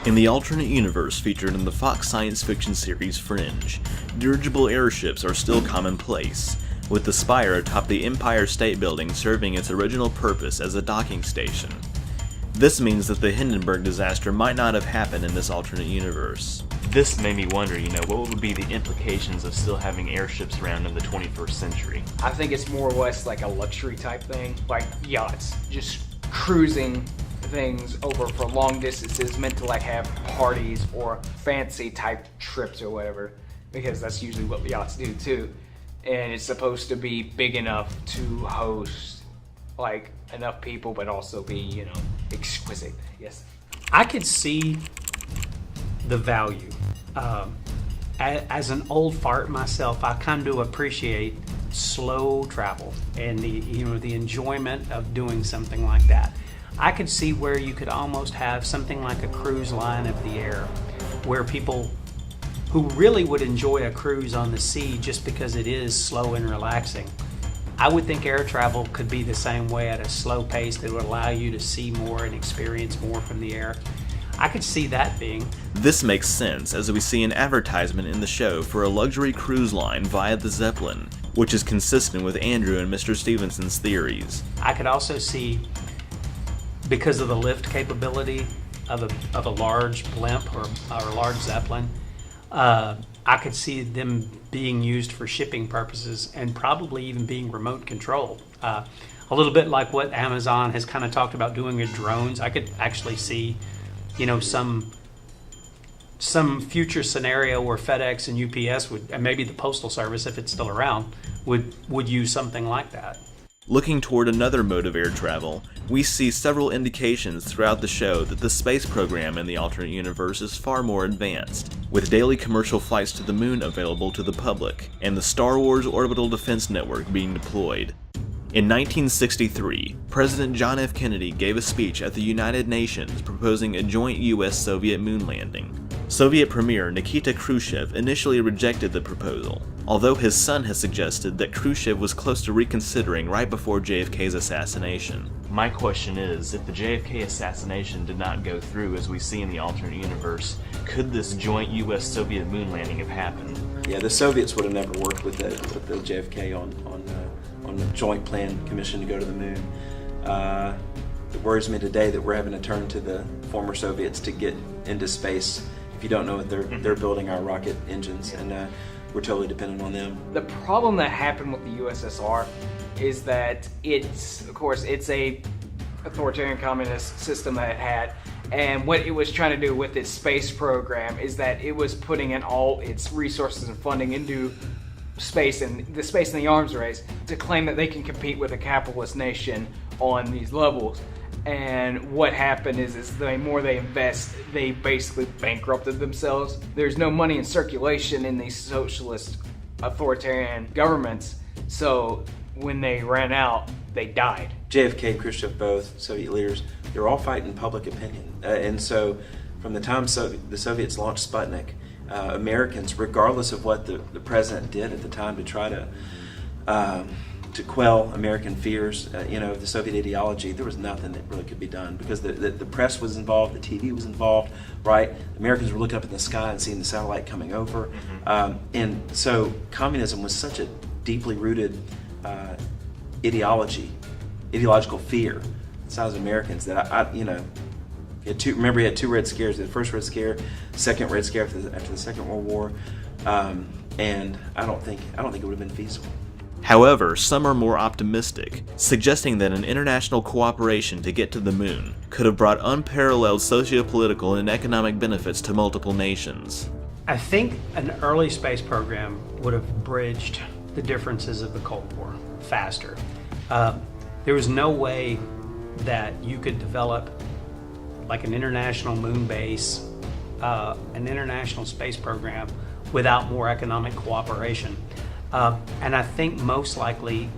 In the alternate universe featured in the Fox science fiction series Fringe, dirigible airships are still commonplace, with the spire atop the Empire State Building serving its original purpose as a docking station. This means that the Hindenburg disaster might not have happened in this alternate universe. This made me wonder, what would be the implications of still having airships around in the 21st century? I think it's more or less like a luxury type thing, like yachts, just cruising things over for long distances, meant to like have parties or fancy type trips or whatever, because that's usually what yachts do too. And it's supposed to be big enough to host like enough people, but also be, exquisite. Yes. I could see the value. As an old fart myself, I kind of appreciate slow travel and the enjoyment of doing something like that. I could see where you could almost have something like a cruise line of the air, where people who really would enjoy a cruise on the sea just because it is slow and relaxing. I would think air travel could be the same way, at a slow pace that would allow you to see more and experience more from the air. I could see that being. This makes sense, as we see an advertisement in the show for a luxury cruise line via the Zeppelin, which is consistent with Andrew and Mr. Stevenson's theories. I could also see, because of the lift capability of a large blimp or a large Zeppelin, I could see them being used for shipping purposes and probably even being remote controlled. A little bit like what Amazon has kind of talked about doing with drones. I could actually see, some future scenario where FedEx and UPS would, and maybe the Postal Service, if it's still around, would use something like that. Looking toward another mode of air travel, we see several indications throughout the show that the space program in the alternate universe is far more advanced, with daily commercial flights to the moon available to the public, and the Star Wars Orbital Defense Network being deployed. In 1963, President John F. Kennedy gave a speech at the United Nations proposing a joint US-Soviet moon landing. Soviet Premier Nikita Khrushchev initially rejected the proposal, although his son has suggested that Khrushchev was close to reconsidering right before JFK's assassination. My question is, if the JFK assassination did not go through as we see in the alternate universe, could this joint US-Soviet moon landing have happened? Yeah, the Soviets would have never worked with the JFK on the joint plan commission to go to the moon. It worries me today that we're having to turn to the former Soviets to get into space. If you don't know it, they're building our rocket engines, and we're totally dependent on them. The problem that happened with the USSR is that it's a authoritarian communist system that it had, and what it was trying to do with its space program is that it was putting in all its resources and funding into space and the arms race to claim that they can compete with a capitalist nation on these levels. And what happened is the more they invest, they basically bankrupted themselves. There's no money in circulation in these socialist authoritarian governments, so when they ran out, they died. JFK, Khrushchev, both Soviet leaders, they're all fighting public opinion. And so from the time the Soviets launched Sputnik, Americans, regardless of what the president did at the time to try to quell American fears, the Soviet ideology, there was nothing that really could be done, because the press was involved, the TV was involved, right? Americans were looking up in the sky and seeing the satellite coming over. And so communism was such a deeply rooted ideological fear inside of Americans that he had two Red Scares. The first Red Scare, second Red Scare after the Second World War, and I don't think it would have been feasible. However, some are more optimistic, suggesting that an international cooperation to get to the moon could have brought unparalleled socio-political and economic benefits to multiple nations. I think an early space program would have bridged the differences of the Cold War faster. There was no way that you could develop like an international moon base, an international space program, without more economic cooperation. And I think most likely,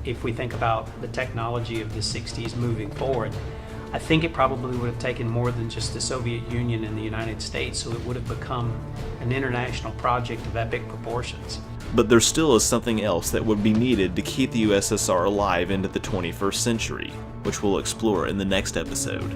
if we think about the technology of the 60s moving forward, I think it probably would have taken more than just the Soviet Union and the United States, so it would have become an international project of epic proportions. But there still is something else that would be needed to keep the USSR alive into the 21st century, which we'll explore in the next episode.